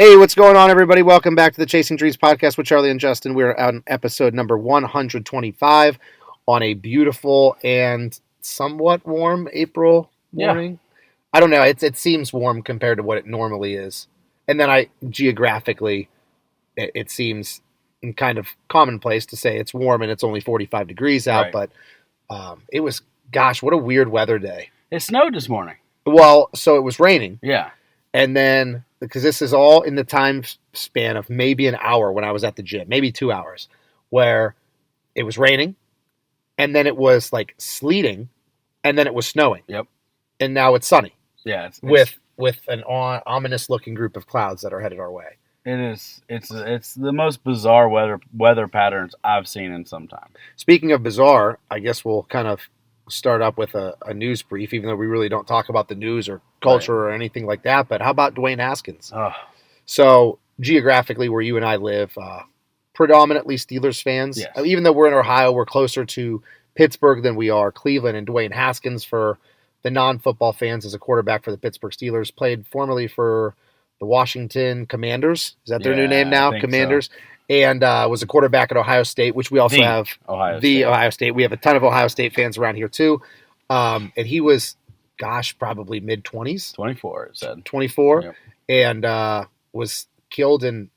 Hey, what's going on, everybody? Welcome back to the Chasing Dreams podcast with Charlie and Justin. We're on episode number 125 on a beautiful and somewhat warm April morning. I don't know. It seems warm compared to what it normally is. And then geographically, it seems kind of commonplace to say it's warm and it's only 45 degrees out. Right. But it was, gosh, what a weird weather day. It snowed this morning. Well, so it was raining. Yeah. And then, because this is all in the time span of maybe an hour when I was at the gym, maybe 2 hours, where it was raining, and then it was like sleeting, and then it was snowing. Yep. And now it's sunny. Yeah. With an ominous looking group of clouds that are headed our way. It is. It's the most bizarre weather patterns I've seen in some time. Speaking of bizarre, I guess we'll kind of start up with a news brief, even though we really don't talk about the news or culture or anything like that. But how about Dwayne Haskins? Oh. So geographically, where you and I live, predominantly Steelers fans. Yes. Even though we're in Ohio, we're closer to Pittsburgh than we are Cleveland. And Dwayne Haskins, for the non-football fans, is a quarterback for the Pittsburgh Steelers. Played formerly for the Washington Commanders. Is that their new name now? Commanders. So. And was a quarterback at Ohio State, which we also have. Ohio State. We have a ton of Ohio State fans around here too. And he was, probably mid-20s. 24, it said. 24. Yep. And was killed in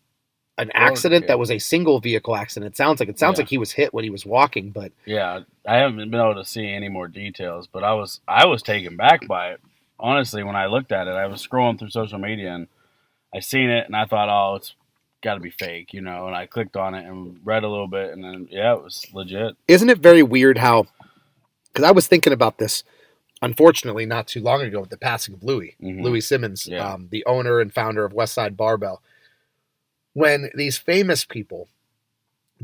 an accident that was a single vehicle accident. It sounds like he was hit when he was walking, but yeah, I haven't been able to see any more details, but I was taken back by it. Honestly, when I looked at it, I was scrolling through social media and I seen it and I thought, oh, it's got to be fake, and I clicked on it and read a little bit, and then it was legit. Isn't it very weird how? Because I was thinking about this, unfortunately, not too long ago with the passing of Louis Simmons, the owner and founder of Westside Barbell. When these famous people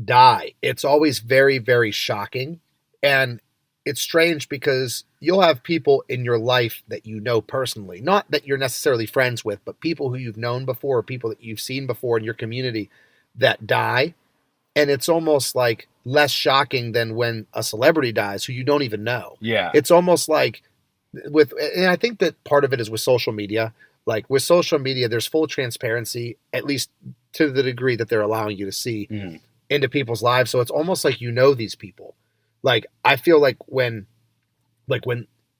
die, it's always very, very shocking, and it's strange because you'll have people in your life that you know personally, not that you're necessarily friends with, but people who you've known before, or people that you've seen before in your community that die. And it's almost like less shocking than when a celebrity dies who you don't even know. Yeah. It's almost like and I think that part of it is with social media. Like with social media, there's full transparency, at least to the degree that they're allowing you to see into people's lives. So it's almost like these people. Like, I feel like when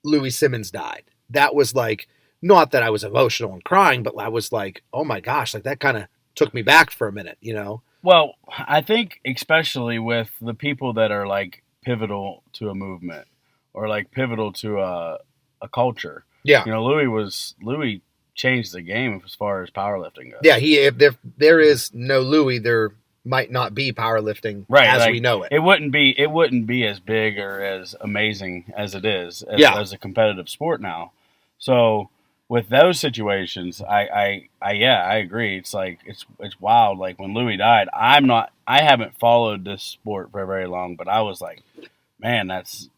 Louis Simmons died, that was like, not that I was emotional and crying, but I was like, oh my gosh, like that kind of took me back for a minute, Well, I think especially with the people that are like pivotal to a movement or like pivotal to a culture. Yeah. Louis changed the game as far as powerlifting goes. Yeah, if there is no Louis, there might not be powerlifting as we know it. It wouldn't be as big or as amazing as it is as a competitive sport now. So with those situations, I agree. It's like it's wild. Like when Louis died, I haven't followed this sport for very long, but I was like, man, that's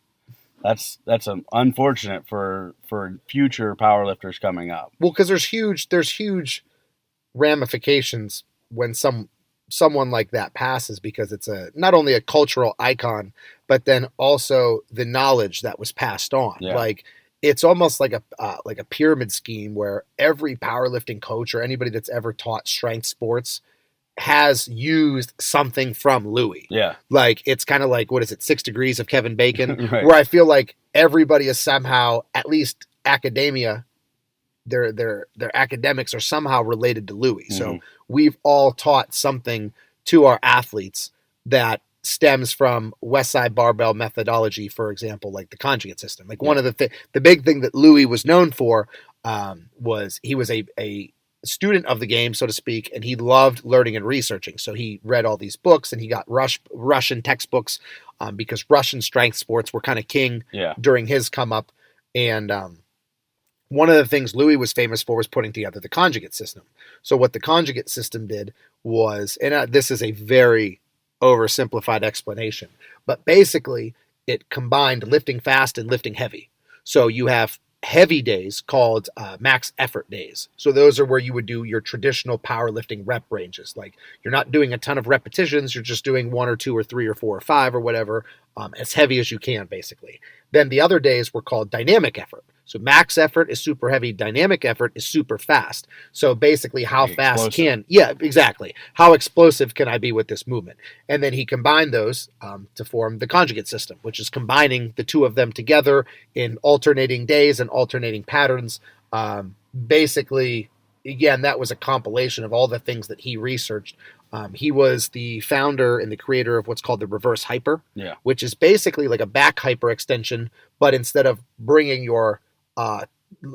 unfortunate for future powerlifters coming up. Well, because there's huge ramifications when someone like that passes, because it's not only a cultural icon, but then also the knowledge that was passed on. Yeah. Like it's almost like a pyramid scheme where every powerlifting coach or anybody that's ever taught strength sports has used something from Louis. Yeah. Like it's kind of like, what is it, 6 Degrees of Kevin Bacon, right. Where I feel like everybody is somehow, at least academia, their academics are somehow related to Louis. Mm-hmm. So we've all taught something to our athletes that stems from Westside Barbell methodology, for example, like the conjugate system. Like one of the big thing that Louis was known for was he was a student of the game, so to speak, and he loved learning and researching. So he read all these books and he got Russian textbooks because Russian strength sports were kind of king during his come up. And one of the things Louis was famous for was putting together the conjugate system. So what the conjugate system did was, and this is a very oversimplified explanation, but basically it combined lifting fast and lifting heavy. So you have heavy days called max effort days. So those are where you would do your traditional powerlifting rep ranges. Like you're not doing a ton of repetitions. You're just doing 1 or 2 or 3 or 4 or 5 or whatever as heavy as you can, basically. Then the other days were called dynamic effort. So max effort is super heavy. Dynamic effort is super fast. So basically how fast exactly. How explosive can I be with this movement? And then he combined those to form the conjugate system, which is combining the two of them together in alternating days and alternating patterns. Basically, again, that was a compilation of all the things that he researched. He was the founder and the creator of what's called the reverse hyper, which is basically like a back hyper extension, but instead of bringing your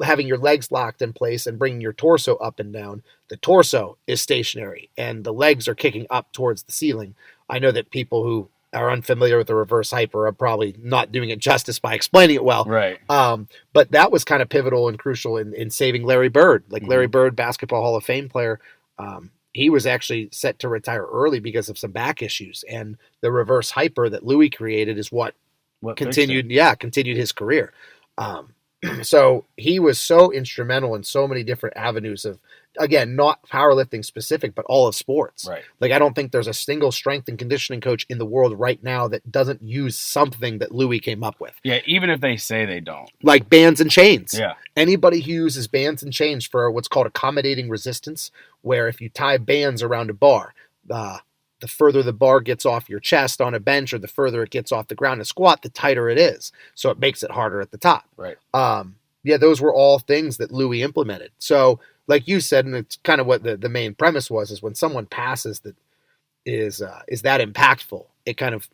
having your legs locked in place and bringing your torso up and down, the torso is stationary and the legs are kicking up towards the ceiling. I know that people who are unfamiliar with the reverse hyper are probably not doing it justice by explaining it well. Right. But that was kind of pivotal and crucial in saving Larry Bird. Like Larry Bird, Basketball Hall of Fame player, he was actually set to retire early because of some back issues. And the reverse hyper that Louis created is what continued his career. So he was so instrumental in so many different avenues of, again, not powerlifting specific, but all of sports. Right. Like, I don't think there's a single strength and conditioning coach in the world right now that doesn't use something that Louis came up with. Yeah, even if they say they don't. Like bands and chains. Yeah. Anybody who uses bands and chains for what's called accommodating resistance, where if you tie bands around a bar, the further the bar gets off your chest on a bench or the further it gets off the ground in a squat, the tighter it is. So it makes it harder at the top. Right. Those were all things that Louis implemented. So like you said, and it's kind of what the main premise was, is when someone passes that is that impactful, it kind of,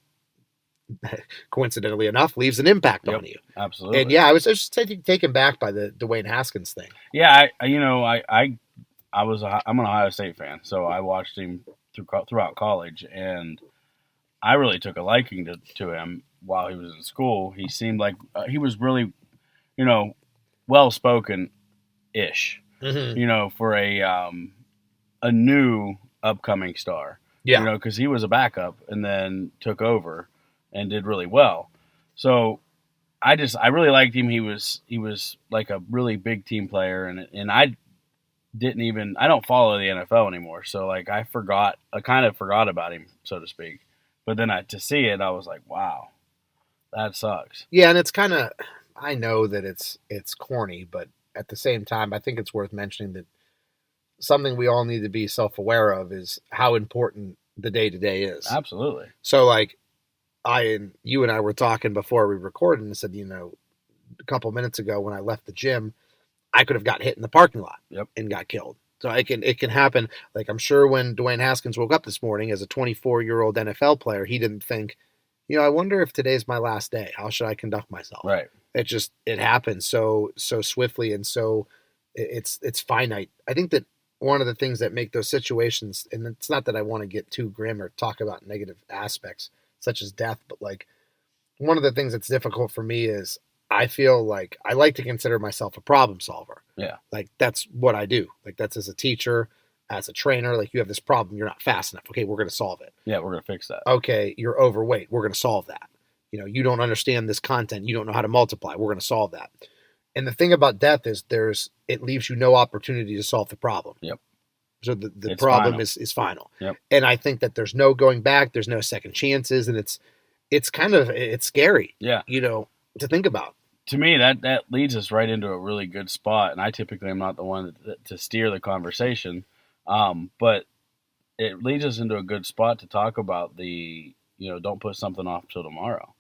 coincidentally enough, leaves an impact on you. Absolutely. And I was just taken back by the Dwayne Haskins thing. Yeah. I'm an Ohio State fan, so I watched him throughout college, and I really took a liking to him while he was in school. He seemed like he was really, well-spoken-ish, for a new upcoming star. Yeah. Because he was a backup and then took over and did really well. So I really liked him. He was like a really big team player, and I don't follow the NFL anymore, so like I kind of forgot about him, so to speak. But then to see it, I was like, wow, that sucks. Yeah, and it's kind of, I know that it's corny, but at the same time, I think it's worth mentioning that something we all need to be self-aware of is how important the day-to-day is. Absolutely. So like you and I were talking before we recorded and said, a couple minutes ago when I left the gym, I could have gotten hit in the parking lot and got killed. So it can happen. Like, I'm sure when Dwayne Haskins woke up this morning as a 24-year-old NFL player, he didn't think, I wonder if today's my last day. How should I conduct myself? Right. It happens so swiftly, and so it's finite. I think that one of the things that make those situations, and it's not that I want to get too grim or talk about negative aspects such as death, but like one of the things that's difficult for me is I feel like I like to consider myself a problem solver. Yeah. Like that's what I do. Like that's as a teacher, as a trainer, like you have this problem, you're not fast enough. Okay, we're going to solve it. Yeah, we're going to fix that. Okay, you're overweight. We're going to solve that. You don't understand this content. You don't know how to multiply. We're going to solve that. And the thing about death is it leaves you no opportunity to solve the problem. Yep. So the problem final. is final. Yep. And I think that there's no going back. There's no second chances. And it's kind of, it's scary. Yeah. To think about. To me, that leads us right into a really good spot. And I typically am not the one to steer the conversation. But it leads us into a good spot to talk about don't put something off till tomorrow.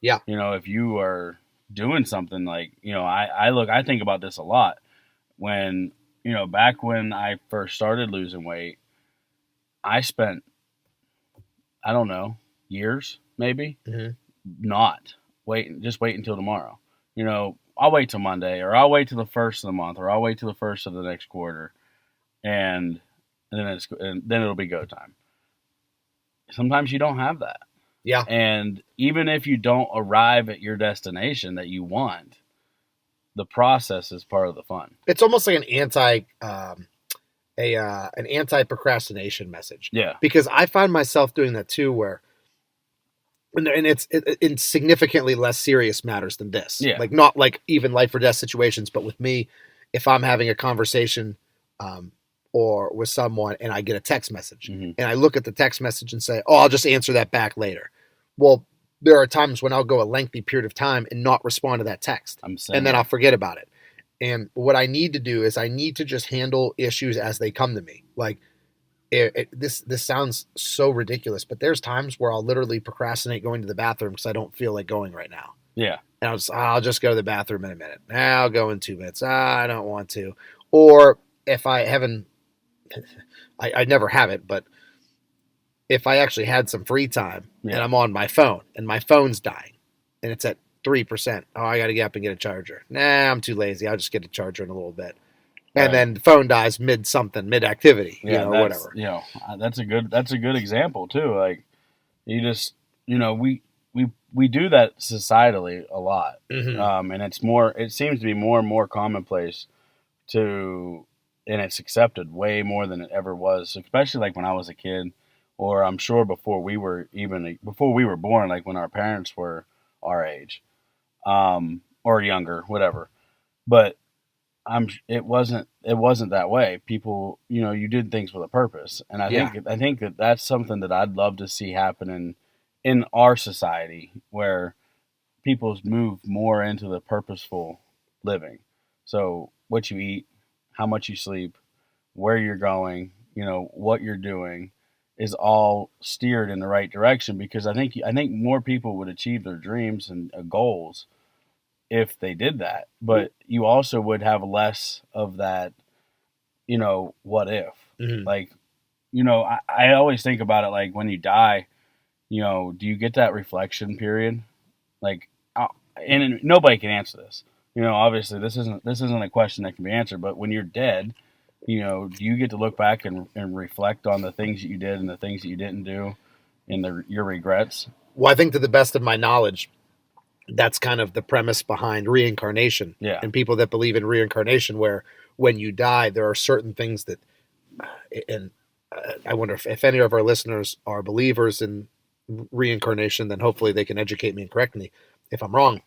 Yeah. If you are doing something like, I think about this a lot when, back when I first started losing weight, I spent, I don't know, years maybe, not waiting, just wait until tomorrow. I'll wait till Monday, or I'll wait till the first of the month, or I'll wait till the first of the next quarter, and then it'll be go time. Sometimes you don't have that. Yeah. And even if you don't arrive at your destination that you want, the process is part of the fun. It's almost like an anti-procrastination message. Yeah. Because I find myself doing that too, where, and it's in significantly less serious matters than this. Yeah. Like not like even life or death situations, but with me, if I'm having a conversation, or with someone and I get a text message and I look at the text message and say, oh, I'll just answer that back later. Well, there are times when I'll go a lengthy period of time and not respond to that text. And then I'll forget about it. And what I need to do is I need to just handle issues as they come to me. Like this sounds so ridiculous, but there's times where I'll literally procrastinate going to the bathroom because I don't feel like going right now. Yeah. And I'll just go to the bathroom in a minute. I'll go in 2 minutes. I don't want to. Or if I haven't, I never have it, but if I actually had some free time and I'm on my phone and my phone's dying and it's at 3%, I got to get up and get a charger. Nah, I'm too lazy. I'll just get a charger in a little bit. And then the phone dies mid activity, whatever. That's a good example too. Like you just, we do that societally a lot. Mm-hmm. And it seems to be more and more commonplace and it's accepted way more than it ever was, especially like when I was a kid, or I'm sure before we were born, like when our parents were our age, or younger, whatever. But it wasn't that way. People, you did things with a purpose, and I think that that's something that I'd love to see happen in our society, where people move more into the purposeful living. So what you eat, how much you sleep, where you're going, what you're doing, is all steered in the right direction. Because I think more people would achieve their dreams and goals if they did that. But you also would have less of that, what if? Mm-hmm. Like, I always think about it like when you die, do you get that reflection period? Like, and nobody can answer this. Obviously this isn't a question that can be answered, but when you're dead, do you get to look back and reflect on the things that you did and the things that you didn't do and your regrets? Well, I think to the best of my knowledge, that's kind of the premise behind reincarnation. Yeah. And people that believe in reincarnation, where when you die, there are certain things that, and I wonder if any of our listeners are believers in reincarnation, then hopefully they can educate me and correct me if I'm wrong.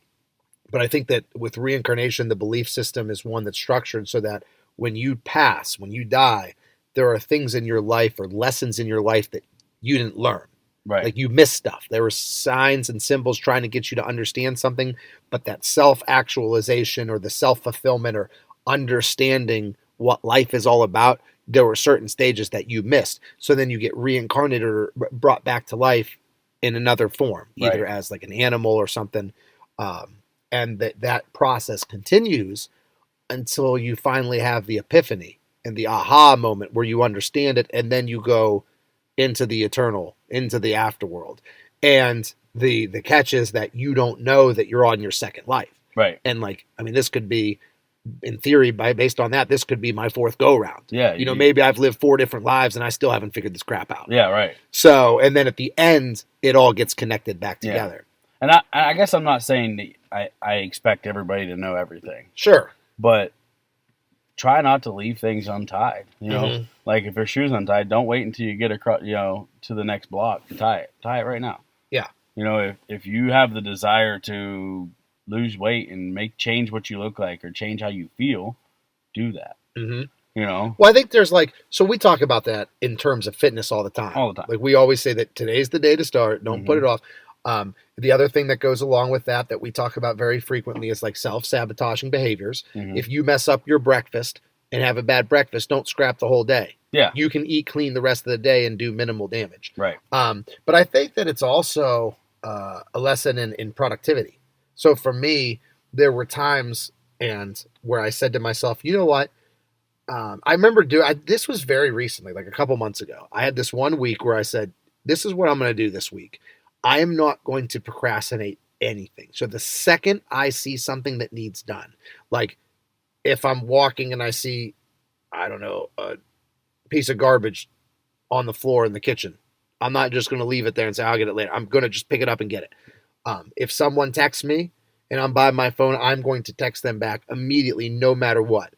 But I think that with reincarnation, the belief system is one that's structured so that when you pass, when you die, there are things in your life or lessons in your life that you didn't learn. Right. Like you missed stuff. There were signs and symbols trying to get you to understand something, but that self-actualization or the self-fulfillment or understanding what life is all about, there were certain stages that you missed. So then you get reincarnated or brought back to life in another form, either as like an animal or something. And that process continues until you finally have the epiphany and the aha moment where you understand it, and then you go into the eternal, into the afterworld. And the catch is that you don't know that you're on your second life. Right. And this could be, in theory, based on that, this could be my fourth go round. Yeah. Maybe I've lived 4 different lives and I still haven't figured this crap out. Yeah, right. So, and then at the end, it all gets connected back together. And I guess I'm not saying that I expect everybody to know everything. Sure. But try not to leave things untied. Mm-hmm. Like if your shoe's untied, don't wait until you get across, to the next block to tie it. Tie it right now. Yeah. If you have the desire to lose weight and change what you look like or change how you feel, do that. Mm-hmm. Well, I think there's so we talk about that in terms of fitness all the time. All the time. Like we always say that today's the day to start. Don't put it off. The other thing that goes along with that we talk about very frequently is like self-sabotaging behaviors. Mm-hmm. If you mess up your breakfast and have a bad breakfast, don't scrap the whole day. Yeah. You can eat clean the rest of the day and do minimal damage. Right. But I think that it's also a lesson in productivity. So for me, there were times where I said to myself, you know what? I remember this was very recently, like a couple months ago. I had this one week where I said, this is what I'm going to do this week. I am not going to procrastinate anything. So the second I see something that needs done, like if I'm walking and I see, I don't know, a piece of garbage on the floor in the kitchen, I'm not just going to leave it there and say, I'll get it later. I'm going to just pick it up and get it. If someone texts me and I'm by my phone, I'm going to text them back immediately, no matter what.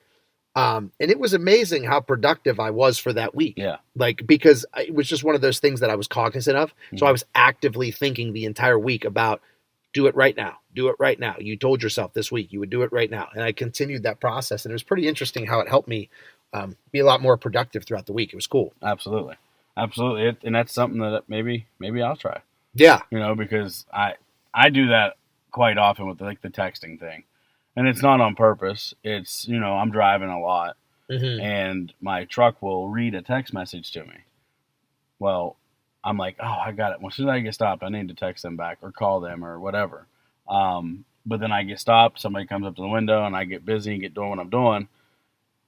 And it was amazing how productive I was for that week. Yeah. Because it was just one of those things that I was cognizant of. Mm-hmm. So I was actively thinking the entire week about, do it right now. Do it right now. You told yourself this week you would do it right now. And I continued that process. And it was pretty interesting how it helped me be a lot more productive throughout the week. It was cool. Absolutely. And that's something that maybe I'll try. Yeah. Because I do that quite often with like the texting thing, and it's not on purpose. It's I'm driving a lot, Mm-hmm. and my truck will read a text message to me. Well, I'm like, oh, I got it. Well, as soon as I get stopped, I need to text them back or call them or whatever. But then I get stopped. Somebody comes up to the window, and I get busy and get doing what I'm doing,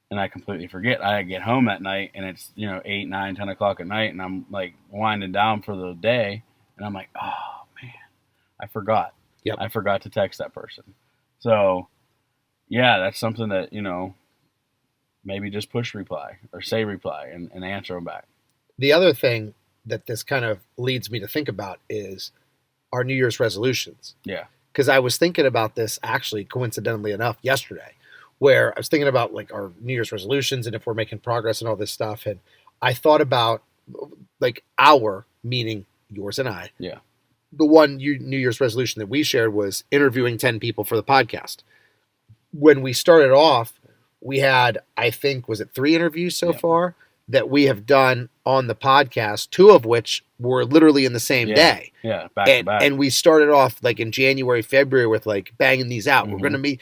and I completely forget. I get home at night, and it's 8, 9, 10 o'clock at night, and I'm like winding down for the day, and I'm like, oh man, I forgot. Yep. I forgot to text that person. So yeah, that's something that maybe just push reply or say reply and answer them back. The other thing that this kind of leads me to think about is our New Year's resolutions. Yeah. Because I was thinking about this actually, coincidentally enough, yesterday, where I was thinking about like our New Year's resolutions and if we're making progress and all this stuff. And I thought about like our, meaning yours and I. Yeah. The one New Year's resolution that we shared was interviewing 10 people for the podcast. When we started off, we had, I think, was it 3 interviews so far that we have done on the podcast, 2 of which were literally in the same day. Yeah, back to back. And we started off like in January, February with like banging these out. Mm-hmm. We're going to meet,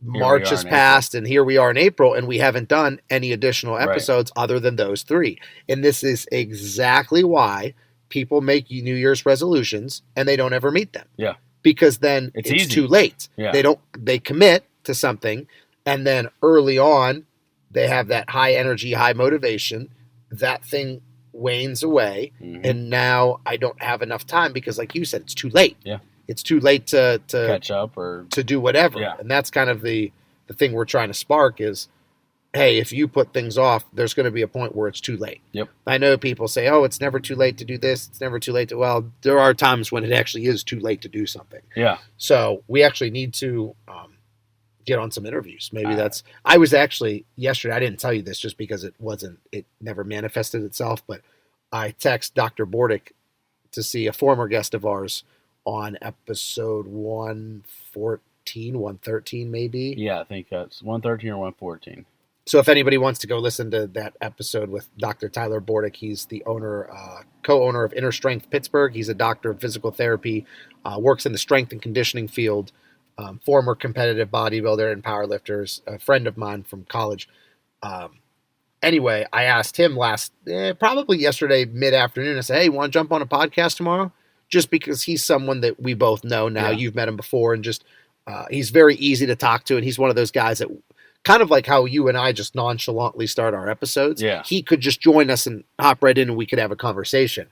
March has passed and here we are in April and we haven't done any additional episodes other than those 3. And this is exactly why people make New Year's resolutions and they don't ever meet them. Yeah. Because then it's too late. Yeah. They commit to something and then early on they have that high energy, high motivation. That thing wanes away, and now I don't have enough time because, like you said, it's too late. Yeah, it's too late to catch up or to do whatever. Yeah. And that's kind of the thing we're trying to spark is, hey, if you put things off, there's going to be a point where it's too late. Yep. I know people say, oh, it's never too late to do this. It's never too late to. Well, there are times when it actually is too late to do something. Yeah. So we actually need to get on some interviews. Maybe I was actually yesterday, I didn't tell you this just because it never manifested itself, but I text Dr. Bordick to see a former guest of ours on episode 114, 113 maybe. Yeah, I think that's 113 or 114. So if anybody wants to go listen to that episode with Dr. Tyler Bordick, he's the co-owner of Inner Strength Pittsburgh. He's a doctor of physical therapy, works in the strength and conditioning field. Former competitive bodybuilder and powerlifters, a friend of mine from college. Anyway, I asked him probably yesterday mid-afternoon, I said, hey, you want to jump on a podcast tomorrow? Just because he's someone that we both know now. Yeah. You've met him before, and just he's very easy to talk to, and he's one of those guys that kind of like how you and I just nonchalantly start our episodes. Yeah. He could just join us and hop right in and we could have a conversation.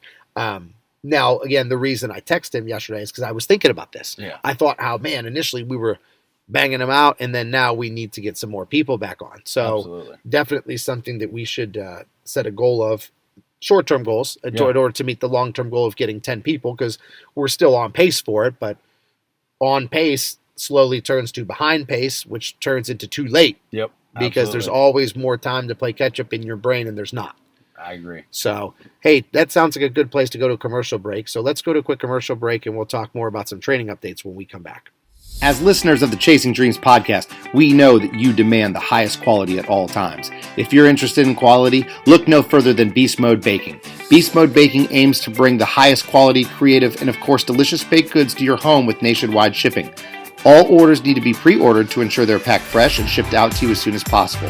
Now, again, the reason I texted him yesterday is because I was thinking about this. Yeah. I thought, initially we were banging them out, and then now we need to get some more people back on. So Absolutely. Definitely something that we should set a goal of, short-term goals, in order to meet the long-term goal of getting 10 people, because we're still on pace for it, but on pace slowly turns to behind pace, which turns into too late. Yep. Because there's always more time to play catch-up in your brain, and there's not. I agree. So, hey, that sounds like a good place to go to a commercial break. So let's go to a quick commercial break, and we'll talk more about some training updates when we come back. As listeners of the Chasing Dreams podcast, we know that you demand the highest quality at all times. If you're interested in quality, look no further than Beast Mode Baking. Beast Mode Baking aims to bring the highest quality, creative, and of course delicious baked goods to your home with nationwide shipping. All orders need to be pre-ordered to ensure they're packed fresh and shipped out to you as soon as possible.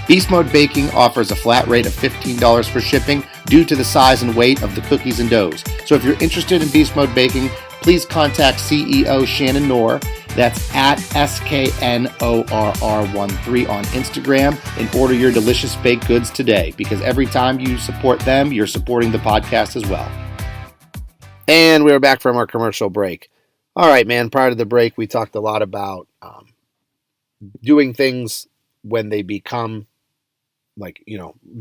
Beast Mode Baking offers a flat rate of $15 for shipping due to the size and weight of the cookies and doughs. So if you're interested in Beast Mode Baking, please contact CEO Shannon Knorr. That's at SKNORR13 on Instagram and order your delicious baked goods today, because every time you support them, you're supporting the podcast as well. And we're back from our commercial break. All right, man, prior to the break, we talked a lot about doing things when they become,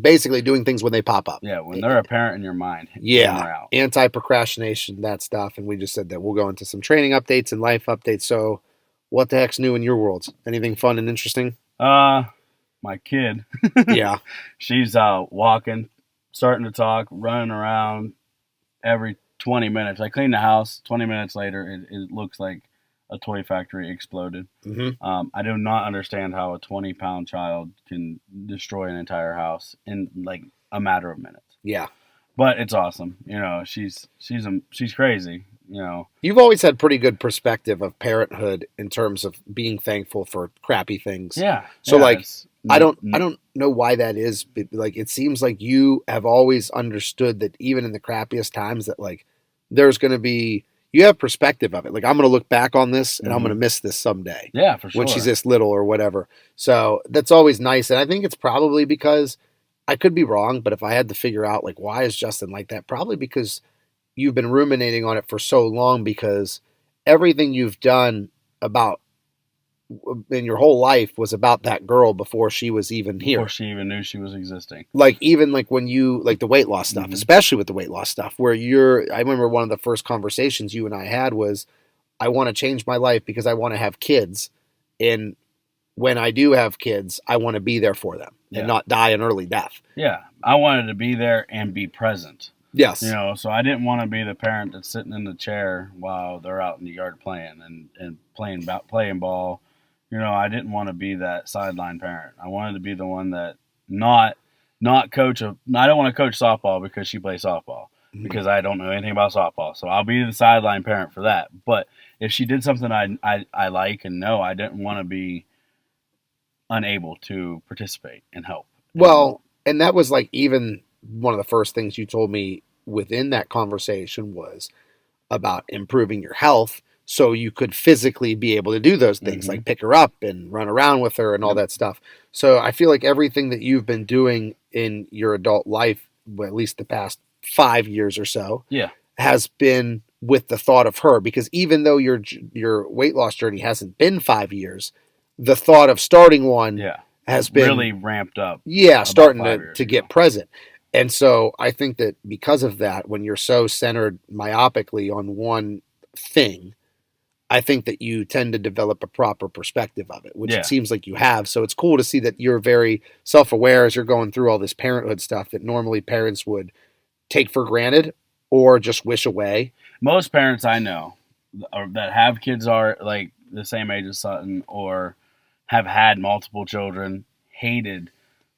basically doing things when they pop up. Yeah, when they're apparent in your mind. Yeah, anti-procrastination, that stuff. And we just said that we'll go into some training updates and life updates. So what the heck's new in your world? Anything fun and interesting? My kid. Yeah. She's walking, starting to talk, running around every 20 minutes. I clean the house. 20 minutes later, it looks like a toy factory exploded. Mm-hmm. I do not understand how a 20-pound child can destroy an entire house in like a matter of minutes. Yeah. But it's awesome. She's crazy. You've always had pretty good perspective of parenthood in terms of being thankful for crappy things. Yeah. So yeah, like I don't know why that is, but like it seems like you have always understood that even in the crappiest times that like there's going to be you have perspective of it. Like I'm going to look back on this and I'm going to miss this someday. Yeah, for sure. When she's this little or whatever. So that's always nice, and I think it's probably because I could be wrong, but if I had to figure out like why is Justin like that, probably because you've been ruminating on it for so long because everything you've done about in your whole life was about that girl before she was even here. Before she even knew she was existing. Like even like when you like the weight loss stuff, especially with the weight loss stuff, where I remember one of the first conversations you and I had was, I want to change my life because I want to have kids, and when I do have kids, I want to be there for them and not die an early death. Yeah, I wanted to be there and be present. Yes. So I didn't want to be the parent that's sitting in the chair while they're out in the yard playing and playing ball. I didn't want to be that sideline parent. I wanted to be the one that not coach I don't want to coach softball because she plays softball because I don't know anything about softball. So I'll be the sideline parent for that. But if she did something I like and know, I didn't want to be unable to participate and help. Well, and that was like even one of the first things you told me within that conversation was about improving your health so you could physically be able to do those things like pick her up and run around with her and all that stuff. So I feel like everything that you've been doing in your adult life, well, at least the past 5 years or so, has been with the thought of her, because even though your weight loss journey hasn't been 5 years, the thought of starting one has been really ramped up. Yeah, starting to get present. And so I think that because of that, when you're so centered myopically on one thing, I think that you tend to develop a proper perspective of it, which it seems like you have. So it's cool to see that you're very self-aware as you're going through all this parenthood stuff that normally parents would take for granted or just wish away. Most parents I know that have kids are like the same age as Sutton or have had multiple children hated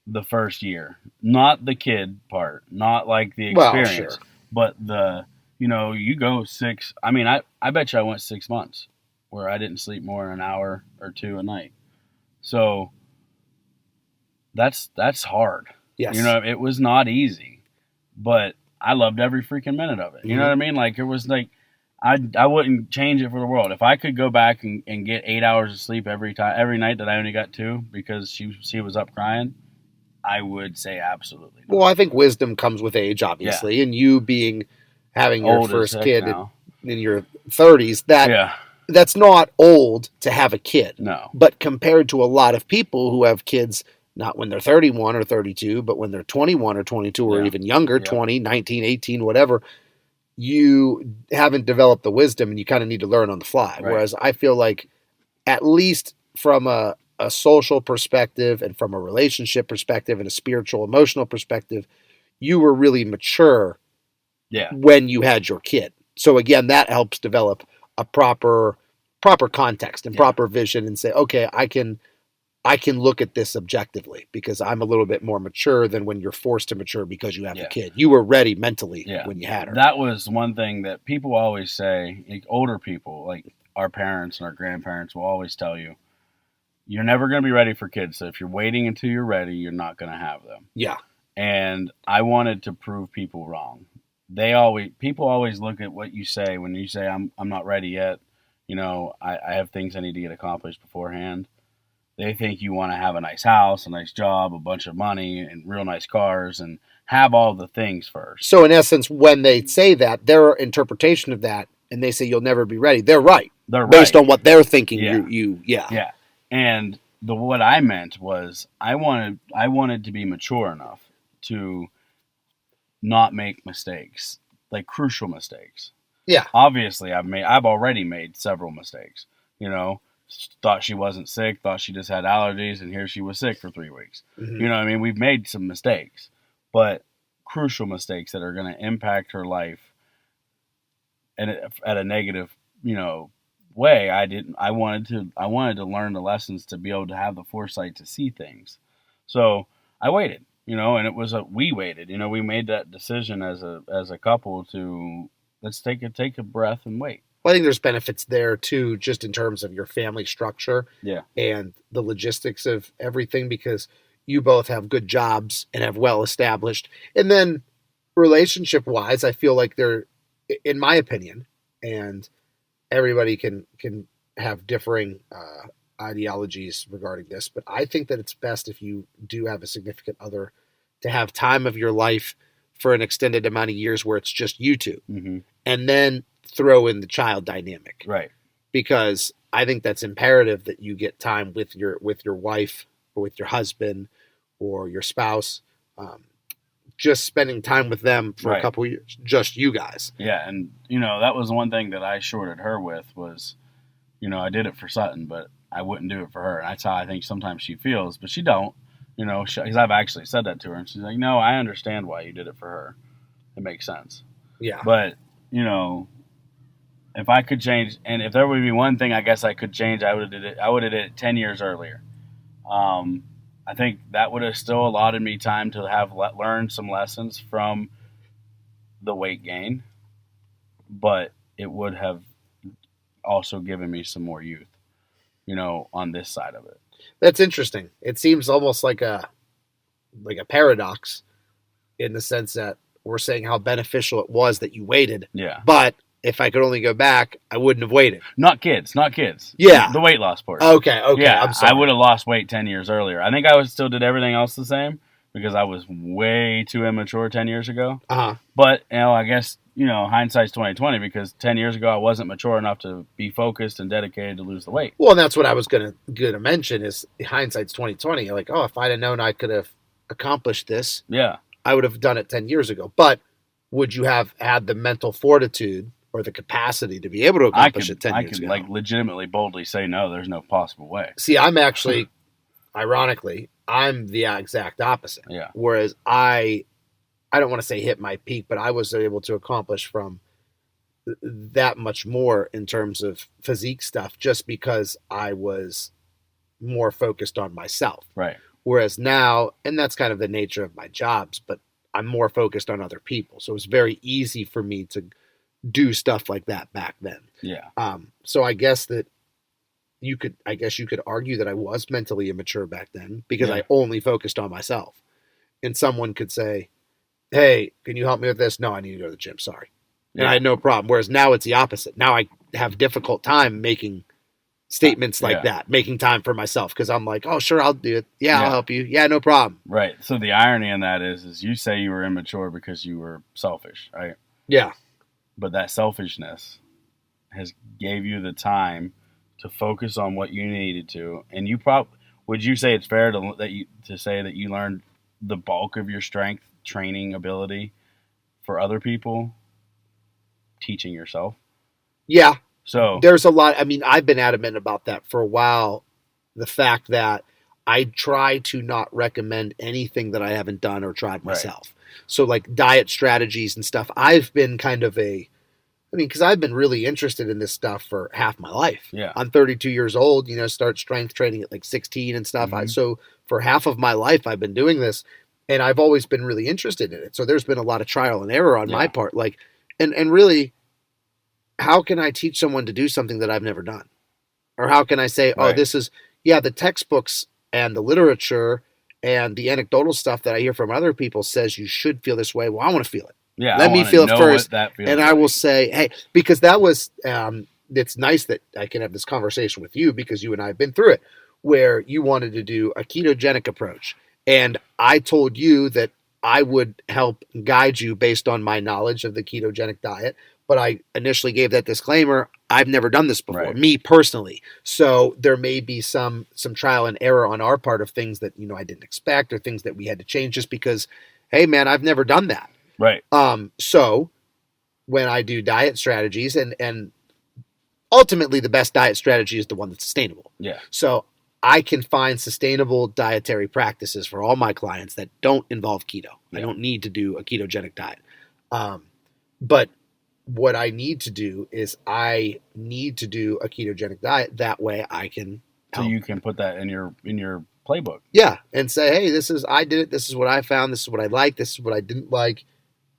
the first year. Not the kid part, not like the experience, but the, you go 6. I mean, I bet you I went 6 months where I didn't sleep more than an hour or two a night. So that's hard. Yes. It was not easy, but I loved every freaking minute of it. You know what I mean? Like it was like, I wouldn't change it for the world. If I could go back and get 8 hours of sleep every night that I only got 2 because she was up crying, I would say absolutely not. Well, I think wisdom comes with age, obviously, and you having your first kid in your 30s, that's not old to have a kid. No. But compared to a lot of people who have kids not when they're 31 or 32, but when they're 21 or 22 or even younger, 20, 19, 18, whatever, you haven't developed the wisdom and you kind of need to learn on the fly. Right. Whereas I feel like at least from a social perspective and from a relationship perspective and a spiritual, emotional perspective, you were really mature when you had your kid. So again, that helps develop a proper context and proper vision and say, okay, I can look at this objectively because I'm a little bit more mature than when you're forced to mature because you have a kid. You were ready mentally when you had her. That was one thing that people always say, like older people, like our parents and our grandparents will always tell you, you're never going to be ready for kids. So if you're waiting until you're ready, you're not going to have them. Yeah. And I wanted to prove people wrong. People always look at what you say when you say, I'm not ready yet. I have things I need to get accomplished beforehand. They think you want to have a nice house, a nice job, a bunch of money, and real nice cars, and have all the things first. So in essence, when they say that, their interpretation of that, and they say you'll never be ready, they're right. They're right. Based on what they're thinking. Yeah. And what I meant was I wanted to be mature enough to not make mistakes, like crucial mistakes. Yeah. Obviously, I've already made several mistakes. Thought she wasn't sick, thought she just had allergies, and here she was sick for 3 weeks. Mm-hmm. You know what I mean? We've made some mistakes, but crucial mistakes that are going to impact her life and at a negative, way. I wanted to learn the lessons to be able to have the foresight to see things. So I waited. And it was we waited. We made that decision as a couple to let's take a breath and wait. Well, I think there's benefits there too, just in terms of your family structure, yeah, and the logistics of everything, because you both have good jobs and have well established. And then relationship wise, I feel like they're, in my opinion, and everybody can have differing ideologies regarding this, but I think that it's best if you do have a significant other to have time of your life for an extended amount of years where it's just you two, and then throw in the child dynamic, right? Because I think that's imperative that you get time with your wife or with your husband or your spouse, just spending time with them for a couple of years, just you guys. Yeah, and that was one thing that I shorted her with was, I did it for Sutton, but I wouldn't do it for her, and that's how I think sometimes she feels, but she don't, because I've actually said that to her, and she's like, "No, I understand why you did it for her. It makes sense." Yeah, but if I could change, and if there would be one thing I guess I could change, I would have did it. I would have did it 10 years earlier. I think that would have still allotted me time to have learned some lessons from the weight gain, but it would have also given me some more youth, on this side of it. That's interesting. It seems almost like a paradox in the sense that we're saying how beneficial it was that you waited. Yeah. But if I could only go back, I wouldn't have waited. Not kids. Yeah. The weight loss part. Okay. Yeah, I'm sorry. I would have lost weight 10 years earlier. I think I still did everything else the same because I was way too immature 10 years ago. Uh-huh. But, I guess, hindsight's 20/20 because 10 years ago I wasn't mature enough to be focused and dedicated to lose the weight. Well, and that's what I was gonna mention is hindsight's 20/20. Like, if I'd have known I could have accomplished this, yeah, I would have done it 10 years ago. But would you have had the mental fortitude or the capacity to be able to accomplish it 10 years ago? I could legitimately boldly say no, there's no possible way. See, I'm actually, ironically, I'm the exact opposite. Yeah. Whereas I don't want to say hit my peak, but I was able to accomplish from that much more in terms of physique stuff just because I was more focused on myself. Right. Whereas now, and that's kind of the nature of my jobs, but I'm more focused on other people. So it was very easy for me to do stuff like that back then. Yeah. So I guess that you could argue that I was mentally immature back then because I only focused on myself. And someone could say, "Hey, can you help me with this?" "No, I need to go to the gym. Sorry." And I had no problem. Whereas now it's the opposite. Now I have difficult time making statements like that, making time for myself because I'm like, "Oh, sure, I'll do it. Yeah, I'll help you. Yeah, no problem." Right. So the irony in that is you say you were immature because you were selfish, right? Yeah. But that selfishness has gave you the time to focus on what you needed to, and would you say it's fair to say that you learned the bulk of your strength training ability for other people teaching yourself? Yeah. So there's a lot. I mean, I've been adamant about that for a while. The fact that I try to not recommend anything that I haven't done or tried myself. Right. So like diet strategies and stuff, I've been kind of because I've been really interested in this stuff for half my life. Yeah. I'm 32 years old, start strength training at like 16 and stuff. Mm-hmm. So for half of my life, I've been doing this and I've always been really interested in it. So there's been a lot of trial and error on my part. Like, and really, how can I teach someone to do something that I've never done? Or how can I say, this is, the textbooks and the literature and the anecdotal stuff that I hear from other people says you should feel this way. Well, I want to feel it. Yeah, let me feel it first. And I will say, hey, because that was, it's nice that I can have this conversation with you because you and I have been through it, where you wanted to do a ketogenic approach. And I told you that I would help guide you based on my knowledge of the ketogenic diet. But I initially gave that disclaimer. I've never done this before, me personally. So there may be some trial and error on our part of things that, I didn't expect or things that we had to change just because, hey, man, I've never done that. Right. So when I do diet strategies and ultimately the best diet strategy is the one that's sustainable. Yeah. So I can find sustainable dietary practices for all my clients that don't involve keto. I don't need to do a ketogenic diet. But what I need to do is I need to do a ketogenic diet. That way I can help. So you can put that in your playbook. Yeah, and say, hey, I did it. This is what I found. This is what I like. This is what I didn't like.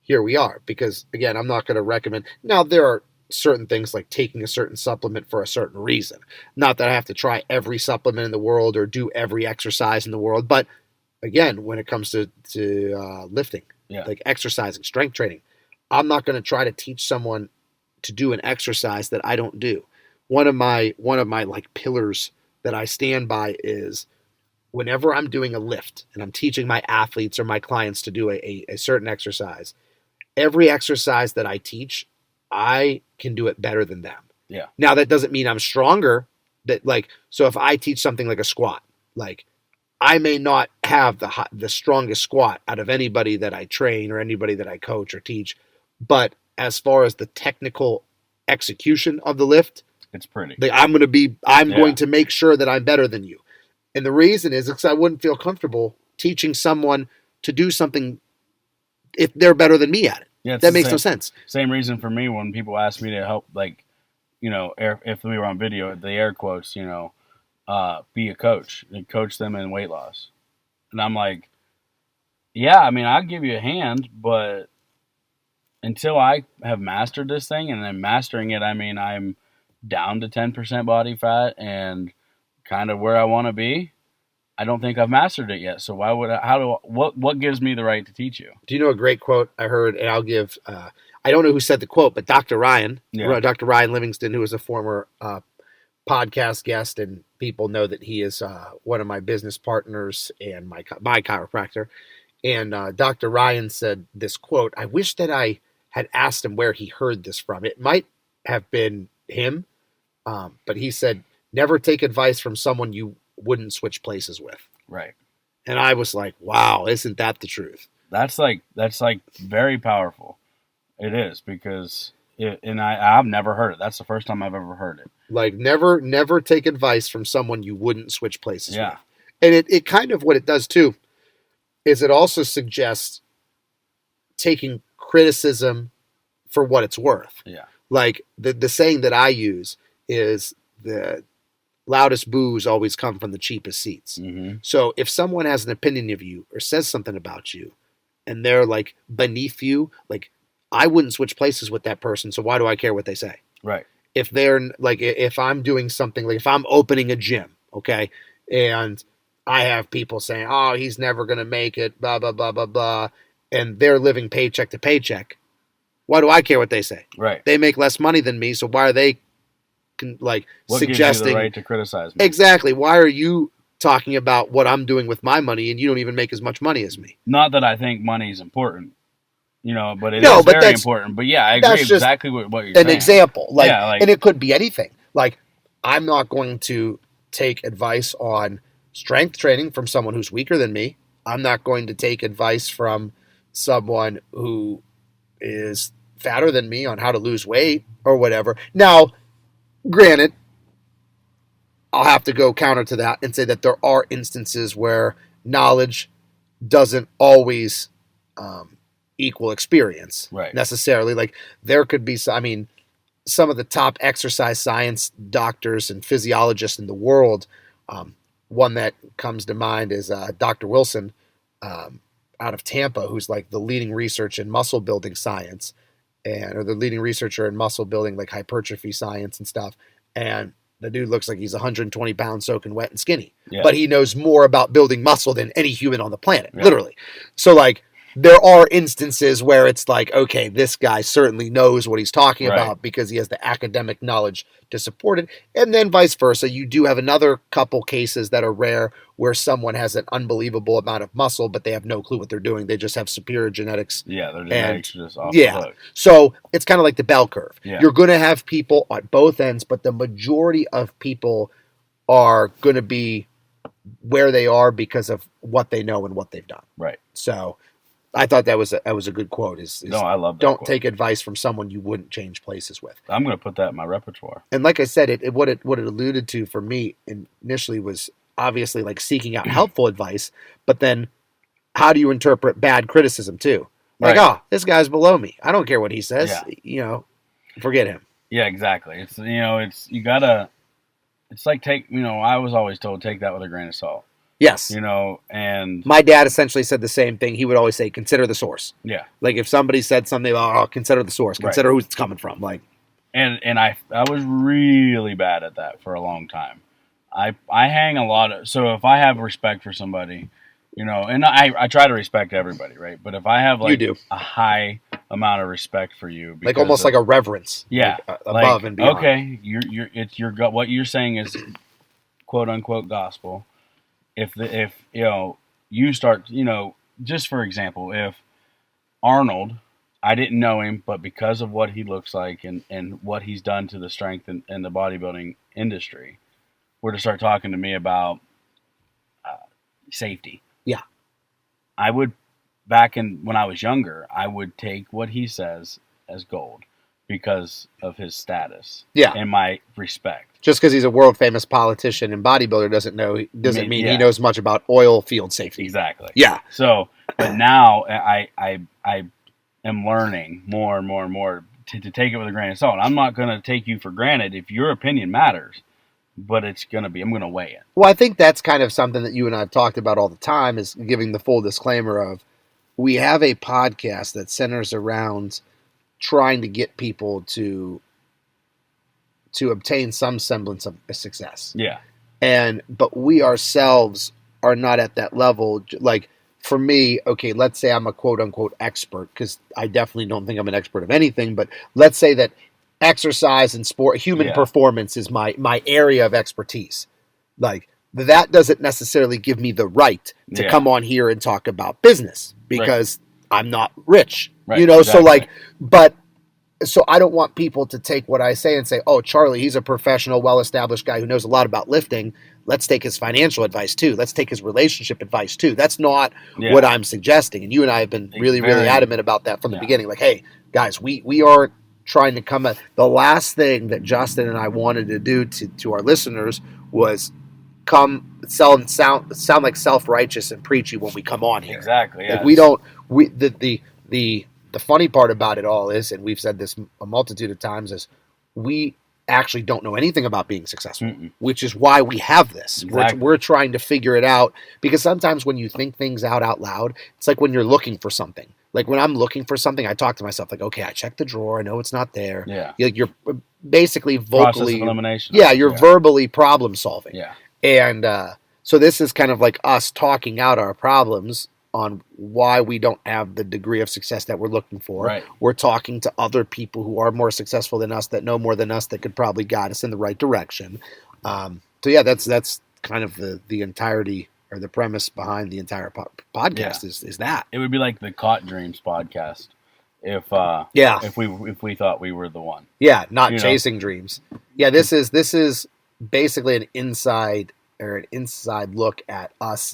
Here we are. Because again, I'm not going to recommend. Now there are certain things like taking a certain supplement for a certain reason. Not that I have to try every supplement in the world or do every exercise in the world, but again, when it comes to lifting, like exercising, strength training, I'm not going to try to teach someone to do an exercise that I don't do. One of my like pillars that I stand by is whenever I'm doing a lift and I'm teaching my athletes or my clients to do a certain exercise, every exercise that I teach, I can do it better than them. Yeah. Now that doesn't mean I'm stronger. So if I teach something like a squat, like I may not have the strongest squat out of anybody that I train or anybody that I coach or teach, but as far as the technical execution of the lift, it's pretty. I'm going to make sure that I'm better than you. And the reason is because I wouldn't feel comfortable teaching someone to do something if they're better than me at it. Yeah, that makes no sense. Same reason for me when people ask me to help, like, if we were on video, the air quotes, be a coach and coach them in weight loss. And I'm like, yeah, I mean, I'll give you a hand, but until I have mastered this thing, and then mastering it, I mean, I'm down to 10% body fat and kind of where I want to be. I don't think I've mastered it yet. So what gives me the right to teach you? Do you know a great quote I heard? And I'll give, I don't know who said the quote, but Dr. Ryan Livingston, who is a former podcast guest, and people know that he is one of my business partners and my chiropractor. And Dr. Ryan said this quote. I wish that I had asked him where he heard this from. It might have been him, but he said, never take advice from someone you wouldn't switch places with. Right. And I was like, wow, isn't that the truth? That's like very powerful. It is, because I've never heard it. That's the first time I've ever heard it. Like, never take advice from someone you wouldn't switch places with. And it kind of, what it does too, is it also suggests taking criticism for what it's worth. Yeah. Like the saying that I use is the loudest boos always come from the cheapest seats. Mm-hmm. So if someone has an opinion of you or says something about you and they're like beneath you, like, I wouldn't switch places with that person. So why do I care what they say? Right. If they're like, if I'm doing something, like if I'm opening a gym, okay, and I have people saying, oh, he's never going to make it, blah, blah, blah, blah, blah, and they're living paycheck to paycheck, why do I care what they say? Right. They make less money than me, so why are they what suggesting? Gives you the right to criticize me? Exactly. Why are you talking about what I'm doing with my money and you don't even make as much money as me? Not that I think money is important, but it is very important. But yeah, I agree exactly with what you're saying. An example, and it could be anything. Like, I'm not going to take advice on strength training from someone who's weaker than me. I'm not going to take advice from someone who is fatter than me on how to lose weight or whatever. Now, granted, I'll have to go counter to that and say that there are instances where knowledge doesn't always equal experience necessarily. Like, there could be, some of the top exercise science doctors and physiologists in the world. One that comes to mind is Dr. Wilson out of Tampa, who's like the leading research in muscle building science, or the leading researcher in muscle building, like hypertrophy science and stuff. And the dude looks like he's 120 pounds soaking wet and skinny, but he knows more about building muscle than any human on the planet, literally. So like, there are instances where it's like, okay, this guy certainly knows what he's talking about because he has the academic knowledge to support it. And then vice versa. You do have another couple cases that are rare where someone has an unbelievable amount of muscle, but they have no clue what they're doing. They just have superior genetics. Yeah, their genetics are just off the hook. So it's kind of like the bell curve. Yeah. You're going to have people on both ends, but the majority of people are going to be where they are because of what they know and what they've done. Right. So I thought that was a good quote. No, I love that. Don't quote. Take advice from someone you wouldn't change places with. I'm going to put that in my repertoire. And like I said, what it alluded to for me initially was obviously like seeking out helpful advice, but then how do you interpret bad criticism too? Like, oh, this guy's below me. I don't care what he says. Yeah. Forget him. Yeah, exactly. It's you gotta. It's like I was always told, take that with a grain of salt. Yes. And my dad essentially said the same thing. He would always say, consider the source. Yeah. Like if somebody said something, consider the source. Consider who it's coming from. Like, and I was really bad at that for a long time. I hang a lot of, so if I have respect for somebody, and I try to respect everybody, right? But if I have like a high amount of respect for you, like almost like a reverence, above and beyond. Okay, you're what you're saying is quote unquote gospel. If you start, just for example, if Arnold, I didn't know him, but because of what he looks like and what he's done to the strength in the bodybuilding industry, were to start talking to me about safety. Yeah. I would, when I was younger, I would take what he says as gold because of his status. Yeah. And my respect. Just because he's a world famous politician and bodybuilder doesn't mean he knows much about oil field safety. Exactly. Yeah. So, but now I am learning more and more and more to take it with a grain of salt. I'm not going to take you for granted if your opinion matters. But I'm going to weigh it. Well, I think that's kind of something that you and I have talked about all the time, is giving the full disclaimer of, we have a podcast that centers around trying to get people to obtain some semblance of a success. Yeah. But we ourselves are not at that level. Like for me, okay, let's say I'm a quote unquote expert, because I definitely don't think I'm an expert of anything, but let's say that exercise and sport, human performance is my area of expertise. Like that doesn't necessarily give me the right to come on here and talk about business, because I'm not rich, exactly. So I don't want people to take what I say and say, oh, Charlie, he's a professional, well-established guy who knows a lot about lifting. Let's take his financial advice too. Let's take his relationship advice too. That's not what I'm suggesting. And you and I have been really adamant about that from the beginning. Like, hey, guys, we aren't trying to come at the last thing that Justin and I wanted to do to our listeners was sound like self-righteous and preachy when we come on here. Exactly. Like we don't. The funny part about it all is, and we've said this a multitude of times, is we actually don't know anything about being successful, which is why we have this. Exactly. We're trying to figure it out, because sometimes when you think things out loud, it's like when you're looking for something. Like when I'm looking for something, I talk to myself like, okay, I checked the drawer. I know it's not there. Yeah. You're basically vocally. Process of elimination. Yeah, you're verbally problem solving. Yeah. And so this is kind of like us talking out our problems on why we don't have the degree of success that we're looking for. Right. We're talking to other people who are more successful than us, that know more than us, that could probably guide us in the right direction. So yeah, that's kind of the entirety, or the premise behind the entire podcast is that. It would be like the Caught Dreams podcast if we thought we were the one. Yeah, not chasing dreams. Yeah, this is basically an inside look at us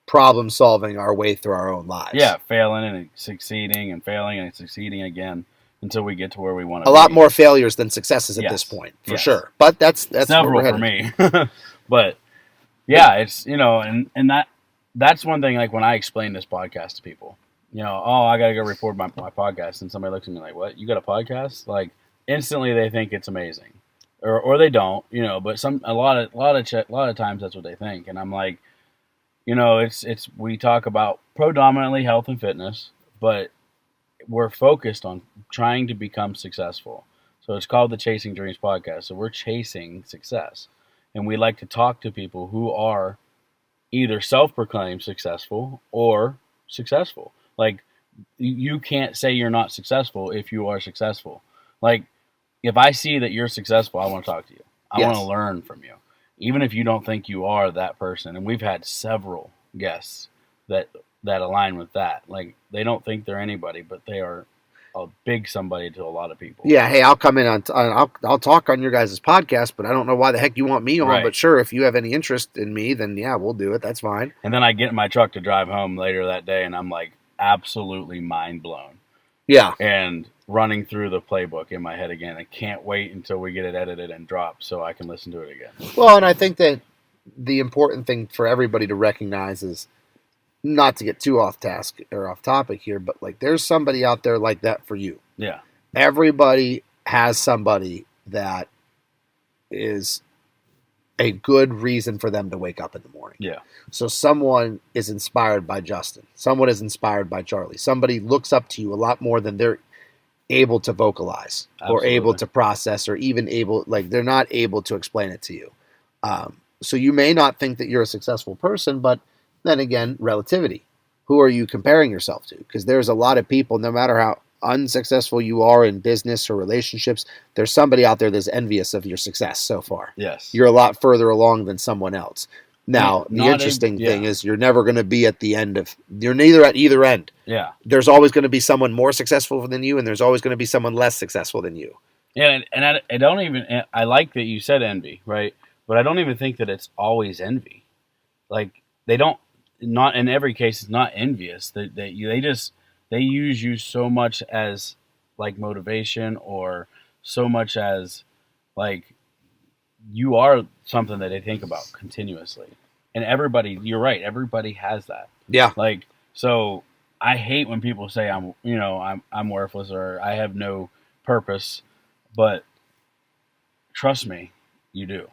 problem solving our way through our own lives. Yeah, failing and succeeding and failing and succeeding again until we get to where we want to be. A lot more failures than successes at this point, for sure. But that's several for me. But yeah, it's and that's one thing. Like when I explain this podcast to people, I gotta go record my podcast, and somebody looks at me like, "What? You got a podcast?" Like instantly they think it's amazing, or they don't. But a lot of times that's what they think, and I'm like, it's we talk about predominantly health and fitness, but we're focused on trying to become successful. So it's called the Chasing Dreams podcast. So we're chasing success. And we like to talk to people who are either self-proclaimed successful or successful. Like, you can't say you're not successful if you are successful. Like, if I see that you're successful, I want to talk to you. I want to learn from you. Even if you don't think you are that person. And we've had several guests that align with that. Like, they don't think they're anybody, but they are a big somebody to a lot of people. Yeah, hey, I'll come in on I'll talk on your guys' podcast, but I don't know why the heck you want me on. Right. But sure, if you have any interest in me, then yeah, we'll do it. That's fine. And then I get in my truck to drive home later that day, and I'm like absolutely mind blown. Yeah. And running through the playbook in my head again. I can't wait until we get it edited and dropped so I can listen to it again. Well, and I think that the important thing for everybody to recognize is, not to get too off task or off topic here, but like there's somebody out there like that for you. Yeah. Everybody has somebody that is a good reason for them to wake up in the morning. Yeah. So someone is inspired by Justin. Someone is inspired by Charlie. Somebody looks up to you a lot more than they're able to vocalize or able to process or even able, like they're not able to explain it to you. So you may not think that you're a successful person, but then again, relativity. Who are you comparing yourself to? Because there's a lot of people, no matter how unsuccessful you are in business or relationships, there's somebody out there that's envious of your success so far. Yes. You're a lot further along than someone else. Now, the interesting thing is you're never going to be at the end of, you're neither at either end. Yeah. There's always going to be someone more successful than you, and there's always going to be someone less successful than you. Yeah, and I don't even, I like that you said envy, right? But I don't even think that it's always envy. Like, they don't, not in every case, it's not envious. They use you so much as, like, motivation, or so much as, like, you are something that they think about continuously. And everybody, you're right, everybody has that. Yeah. Like, so I hate when people say I'm worthless or I have no purpose, but trust me, you do.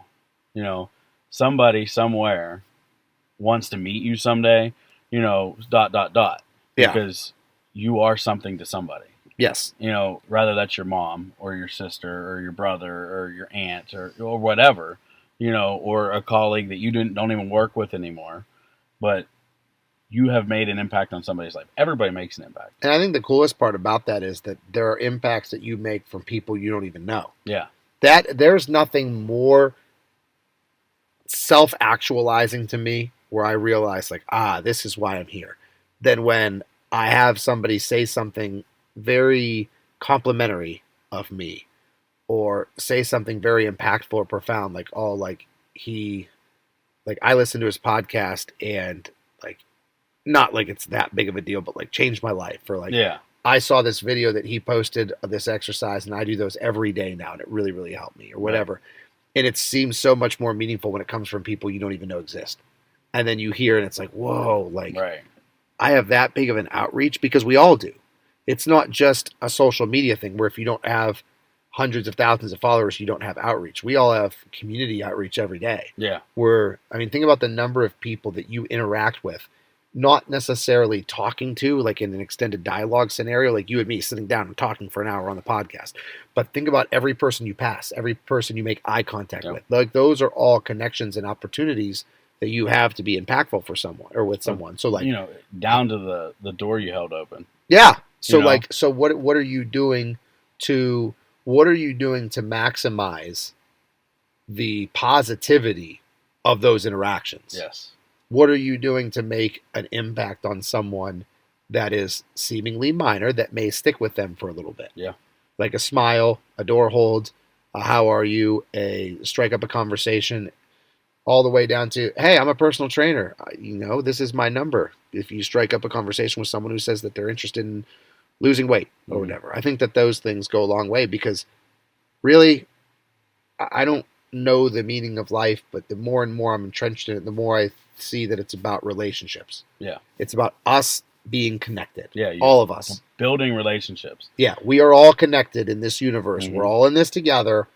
Somebody somewhere wants to meet you someday, ... Yeah. Because you are something to somebody. Yes. Rather that's your mom or your sister or your brother or your aunt or whatever, or a colleague that you don't even work with anymore, but you have made an impact on somebody's life. Everybody makes an impact. And I think the coolest part about that is that there are impacts that you make from people you don't even know. Yeah. That there's nothing more self-actualizing to me where I realize, like, this is why I'm here, than when I have somebody say something very complimentary of me, or say something very impactful or profound, like, I listened to his podcast and, like, not like it's that big of a deal, but, like, changed my life. Or, like, yeah, I saw this video that he posted of this exercise and I do those every day now and it really, really helped me, or whatever. Right. And it seems so much more meaningful when it comes from people you don't even know exist. And then you hear and it's like, whoa, like, right. I have that big of an outreach, because we all do. It's not just a social media thing where if you don't have hundreds of thousands of followers, you don't have outreach. We all have community outreach every day. Yeah. Think about the number of people that you interact with, not necessarily talking to, like in an extended dialogue scenario, like you and me sitting down and talking for an hour on the podcast. But think about every person you pass, every person you make eye contact with. Like, those are all connections and opportunities that you have to be impactment for someone or with someone. So, like, down to the door you held open. Yeah. So what are you doing to maximize the positivity of those interactions? Yes. What are you doing to make an impact on someone that is seemingly minor that may stick with them for a little bit? Yeah. Like a smile, a door hold, a how are you, a strike up a conversation, all the way down to, hey, I'm a personal trainer. This is my number. If you strike up a conversation with someone who says that they're interested in losing weight or whatever, I think that those things go a long way, because really, I don't know the meaning of life, but the more and more I'm entrenched in it, the more I see that it's about relationships. Yeah. It's about us being connected. Yeah. All of us. Building relationships. Yeah. We are all connected in this universe. We're all in this together,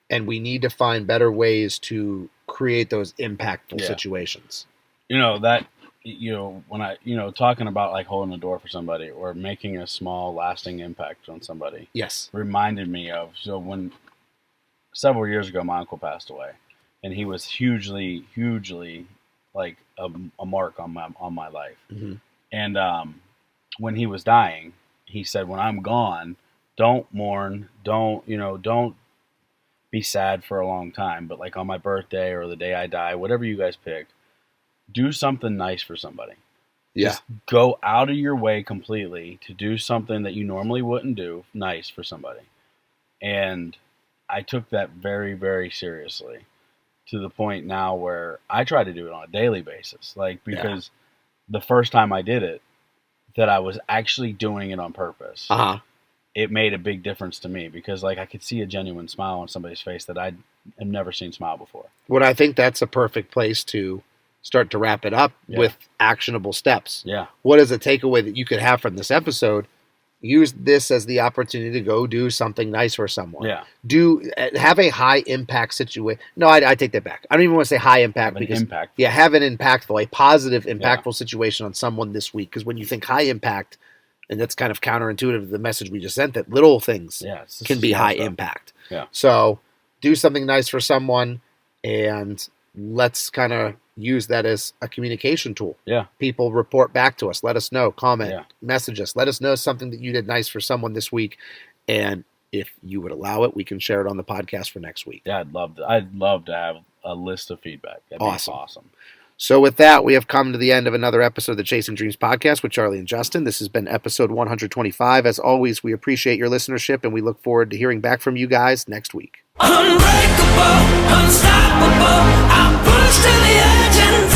and we need to find better ways to create those impactful situations. When I, talking about, like, holding the door for somebody or making a small lasting impact on somebody. Yes. Reminded me of, when several years ago, my uncle passed away, and he was hugely, like, a mark on my life. Mm-hmm. And when he was dying, he said, when I'm gone, don't mourn, don't be sad for a long time, but, like, on my birthday or the day I die, whatever you guys pick, do something nice for somebody. Yeah. Just go out of your way completely to do something that you normally wouldn't do nice for somebody. And I took that very, very seriously, to the point now where I try to do it on a daily basis. Like, because the first time I did it, that I was actually doing it on purpose. It made a big difference to me, because, like, I could see a genuine smile on somebody's face that I have never seen smile before. Well, I think that's a perfect place to start to wrap it up with actionable steps. Yeah. What is a takeaway that you could have from this episode? use this as the opportunity to go do something nice for someone. Yeah. Have a high impact situation. No, I take that back. I don't even want to say high impact because impact. Yeah, have an impactful, a positive, impactful situation on someone this week. Because when you think high impact, and that's kind of counterintuitive to the message we just sent, that little things can be high impact. Yeah. So do something nice for someone, and let's kind of use that as a communication tool. Yeah. People report back to us. Let us know. Comment. Message us. Let us know something that you did nice for someone this week. And if you would allow it, we can share it on the podcast for next week. Yeah, I'd love to have a list of feedback. That'd be awesome. So with that, we have come to the end of another episode of the Chasing Dreams podcast with Charlie and Justin. This has been episode 125. As always, we appreciate your listenership, and we look forward to hearing back from you guys next week. Unbreakable, unstoppable, I'm pushed to the edge and